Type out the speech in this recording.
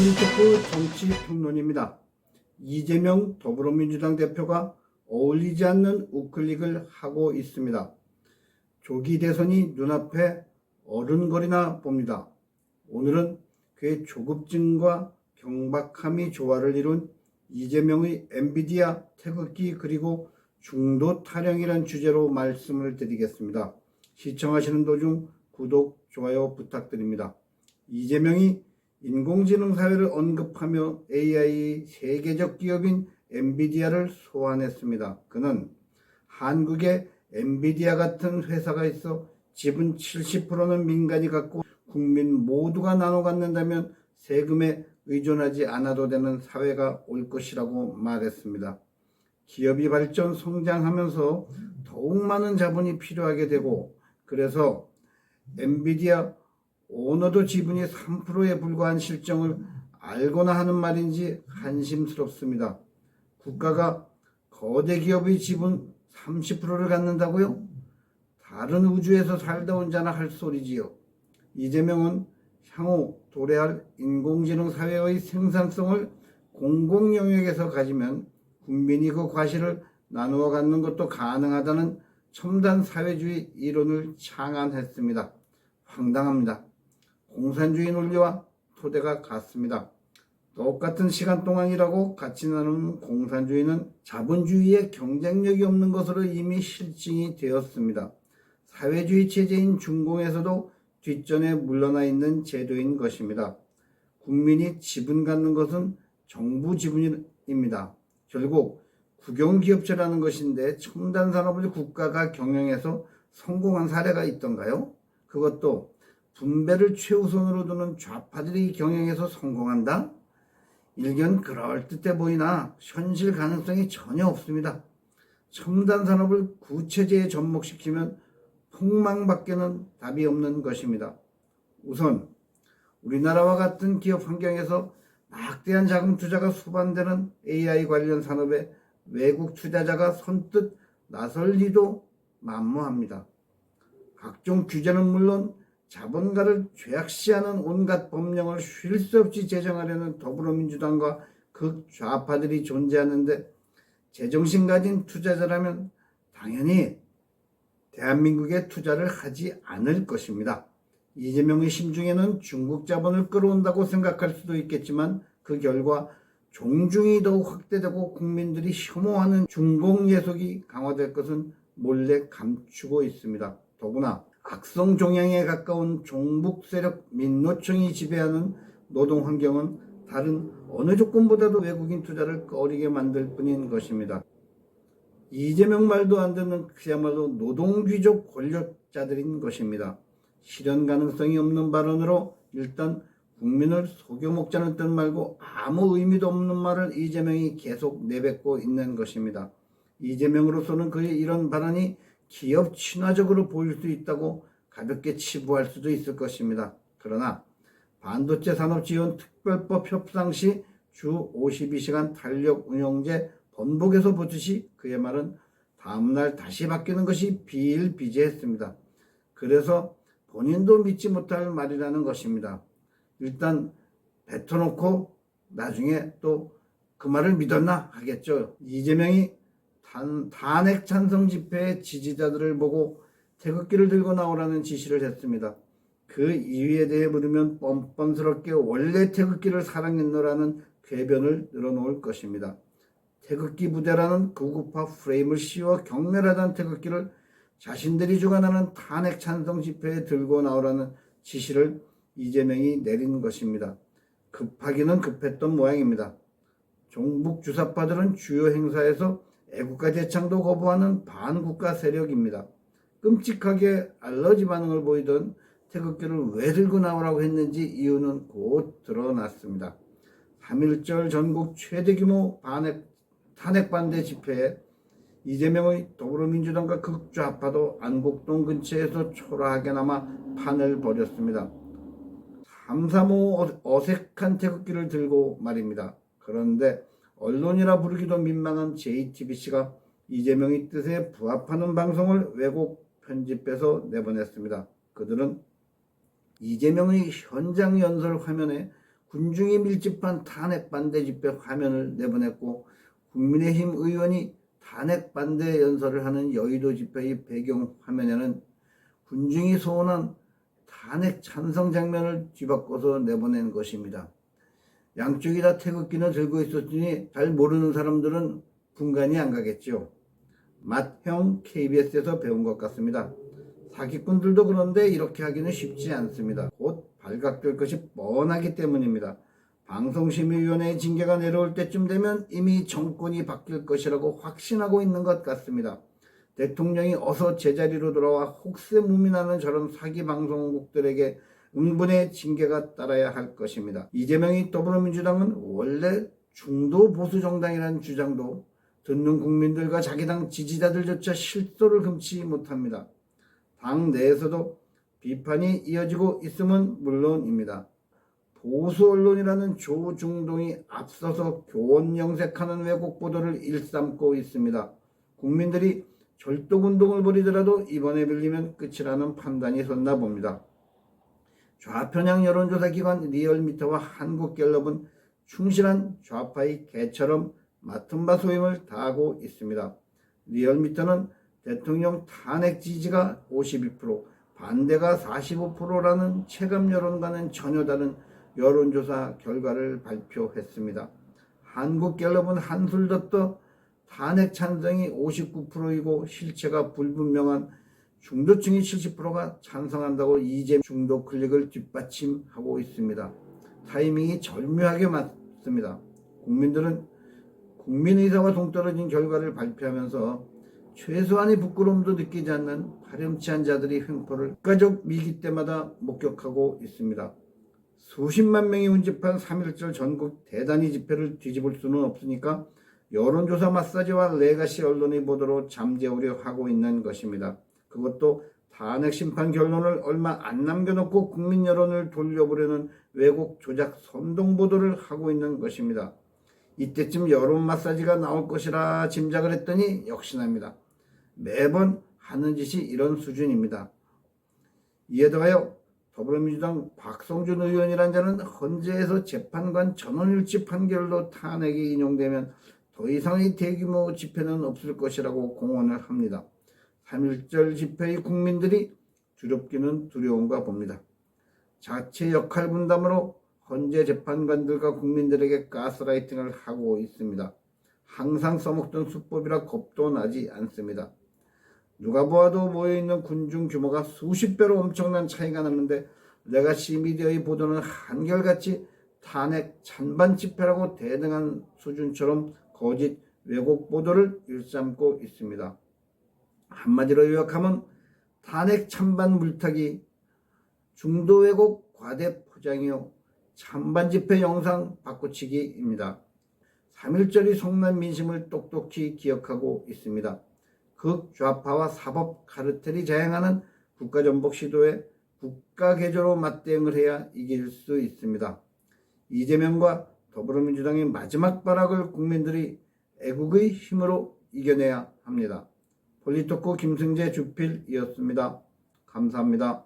머니토크 정치평론입니다. 이재명 더불어민주당 대표가 어울리지 않는 우클릭을 하고 있습니다. 조기 대선이 눈앞에 어른거리나 봅니다. 오늘은 그의 조급증과 경박함이 조화를 이룬 이재명의 엔비디아 태극기 그리고 중도 타령이란 주제로 말씀을 드리겠습니다. 시청하시는 도중 구독, 좋아요 부탁드립니다. 이재명이 인공지능 사회를 언급하며 AI 세계적 기업인 엔비디아를 소환했습니다. 그는 한국에 엔비디아 같은 회사가 있어 지분 70%는 민간이 갖고 국민 모두가 나눠 갖는다면 세금에 의존하지 않아도 되는 사회가 올 것이라고 말했습니다. 기업이 발전, 성장하면서 더욱 많은 자본이 필요하게 되고 그래서 엔비디아 오너도 지분이 3%에 불과한 실정을 알거나 하는 말인지 한심스럽습니다. 국가가 거대 기업의 지분 30%를 갖는다고요? 다른 우주에서 살다 온 자나 할 소리지요. 이재명은 향후 도래할 인공지능 사회의 생산성을 공공 영역에서 가지면 국민이 그 과실을 나누어 갖는 것도 가능하다는 첨단 사회주의 이론을 창안했습니다. 황당합니다. 공산주의 논리와 토대가 같습니다. 똑같은 시간 동안 일하고 같이 나누는 공산주의는 자본주의의 경쟁력이 없는 것으로 이미 실증이 되었습니다. 사회주의 체제인 중공에서도 뒷전에 물러나 있는 제도인 것입니다. 국민이 지분 갖는 것은 정부 지분입니다. 결국 국영기업체라는 것인데 첨단 산업을 국가가 경영해서 성공한 사례가 있던가요? 그것도 분배를 최우선으로 두는 좌파들이 경영해서 성공한다? 일견 그럴듯해 보이나 현실 가능성이 전혀 없습니다. 첨단 산업을 구체제에 접목시키면 폭망밖에는 답이 없는 것입니다. 우선 우리나라와 같은 기업 환경에서 막대한 자금 투자가 수반되는 AI 관련 산업에 외국 투자자가 선뜻 나설 리도 만무합니다. 각종 규제는 물론 자본가를 죄악시하는 온갖 법령을 쉴 새 없이 제정하려는 더불어민주당과 극좌파들이 존재하는데 제정신 가진 투자자라면 당연히 대한민국에 투자를 하지 않을 것입니다. 이재명의 심중에는 중국 자본을 끌어온다고 생각할 수도 있겠지만 그 결과 종중이 더욱 확대되고 국민들이 혐오하는 중공 예속이 강화될 것은 몰래 감추고 있습니다. 더구나 악성 종양에 가까운 종북 세력 민노총이 지배하는 노동 환경은 다른 어느 조건보다도 외국인 투자를 꺼리게 만들 뿐인 것입니다. 이재명 말도 안 듣는 그야말로 노동귀족 권력자들인 것입니다. 실현 가능성이 없는 발언으로 일단 국민을 속여먹자는 뜻 말고 아무 의미도 없는 말을 이재명이 계속 내뱉고 있는 것입니다. 이재명으로서는 그의 이런 발언이 기업 친화적으로 보일 수 있다고 가볍게 치부할 수도 있을 것입니다. 그러나 반도체 산업지원 특별법 협상 시 주 52시간 탄력 운영제 번복에서 보듯이 그의 말은 다음날 다시 바뀌는 것이 비일비재했습니다. 그래서 본인도 믿지 못할 말이라는 것입니다. 일단 뱉어놓고 나중에 또 그 말을 믿었나 하겠죠. 이재명이 탄핵 찬성 집회의 지지자들을 보고 태극기를 들고 나오라는 지시를 했습니다. 그 이유에 대해 물으면 뻔뻔스럽게 원래 태극기를 사랑했노라는 궤변을 늘어놓을 것입니다. 태극기 부대라는 구구파 프레임을 씌워 격렬하다는 태극기를 자신들이 주관하는 탄핵 찬성 집회에 들고 나오라는 지시를 이재명이 내린 것입니다. 급하기는 급했던 모양입니다. 종북 주사파들은 주요 행사에서 애국가 대창도 거부하는 반국가 세력입니다. 끔찍하게 알러지 반응을 보이던 태극기를 왜 들고 나오라고 했는지 이유는 곧 드러났습니다. 3.1절 전국 최대 규모 탄핵 반대 집회에 이재명의 더불어민주당과 극좌파도 안국동 근처에서 초라하게나마 판을 벌였습니다. 3.3.5 어색한 태극기를 들고 말입니다. 그런데 언론이라 부르기도 민망한 JTBC가 이재명의 뜻에 부합하는 방송을 왜곡 편집해서 내보냈습니다. 그들은 이재명의 현장 연설 화면에 군중이 밀집한 탄핵 반대 집회 화면을 내보냈고 국민의힘 의원이 탄핵 반대 연설을 하는 여의도 집회의 배경 화면에는 군중이 소원한 탄핵 찬성 장면을 뒤바꿔서 내보낸 것입니다. 양쪽이 다 태극기는 들고 있었으니 잘 모르는 사람들은 분간이 안 가겠죠. 맏형 KBS에서 배운 것 같습니다. 사기꾼들도 그런데 이렇게 하기는 쉽지 않습니다. 곧 발각될 것이 뻔하기 때문입니다. 방송심의위원회의 징계가 내려올 때쯤 되면 이미 정권이 바뀔 것이라고 확신하고 있는 것 같습니다. 대통령이 어서 제자리로 돌아와 혹세무민하는 저런 사기 방송국들에게 응분의 징계가 따라야 할 것입니다. 이재명이 더불어민주당은 원래 중도 보수 정당이라는 주장도 듣는 국민들과 자기 당 지지자들조차 실소를 금치 못합니다. 당 내에서도 비판이 이어지고 있음은 물론입니다. 보수 언론이라는 조중동이 앞서서 교원 영색하는 왜곡 보도를 일삼고 있습니다. 국민들이 절독운동을 벌이더라도 이번에 빌리면 끝이라는 판단이 섰나 봅니다. 좌편향 여론조사 기관 리얼미터와 한국갤럽은 충실한 좌파의 개처럼 맡은 바 소임을 다하고 있습니다. 리얼미터는 대통령 탄핵 지지가 52%, 반대가 45%라는 체감 여론과는 전혀 다른 여론조사 결과를 발표했습니다. 한국갤럽은 한술 더 떠 탄핵 찬성이 59%이고 실체가 불분명한 중도층이 70%가 찬성한다고 이재명 중도 클릭을 뒷받침하고 있습니다. 타이밍이 절묘하게 맞습니다. 국민들은 국민의사와 동떨어진 결과를 발표하면서 최소한의 부끄러움도 느끼지 않는 파렴치한 자들이 횡포를 국가적 위기 때마다 목격하고 있습니다. 수십만 명이 운집한 3.1절 전국 대단위 집회를 뒤집을 수는 없으니까 여론조사 마사지와 레가시 언론의 보도로 잠재우려 하고 있는 것입니다. 그것도 탄핵 심판 결론을 얼마 안 남겨놓고 국민 여론을 돌려보려는 왜곡 조작 선동 보도를 하고 있는 것입니다. 이때쯤 여론 마사지가 나올 것이라 짐작을 했더니 역시나입니다. 매번 하는 짓이 이런 수준입니다. 이에 더하여 더불어민주당 박성준 의원이란 자는 헌재에서 재판관 전원일치 판결로 탄핵이 인용되면 더 이상의 대규모 집회는 없을 것이라고 공언을 합니다. 3.1절 집회의 국민들이 두렵기는 두려운가 봅니다. 자체 역할 분담으로 헌재 재판관들과 국민들에게 가스라이팅을 하고 있습니다. 항상 써먹던 수법이라 겁도 나지 않습니다. 누가 보아도 모여있는 군중 규모가 수십 배로 엄청난 차이가 나는데 레가시 미디어의 보도는 한결같이 탄핵 찬반 집회라고 대등한 수준처럼 거짓 왜곡 보도를 일삼고 있습니다. 한마디로 요약하면 탄핵 찬반 물타기, 중도 왜곡 과대 포장이요, 찬반 집회 영상 바꾸치기입니다. 3.1절이 성난 민심을 똑똑히 기억하고 있습니다. 극좌파와 사법 카르텔이 자행하는 국가전복 시도에 국가개조로 맞대응을 해야 이길 수 있습니다. 이재명과 더불어민주당의 마지막 발악을 국민들이 애국의 힘으로 이겨내야 합니다. 폴리토코 김승재 주필이었습니다. 감사합니다.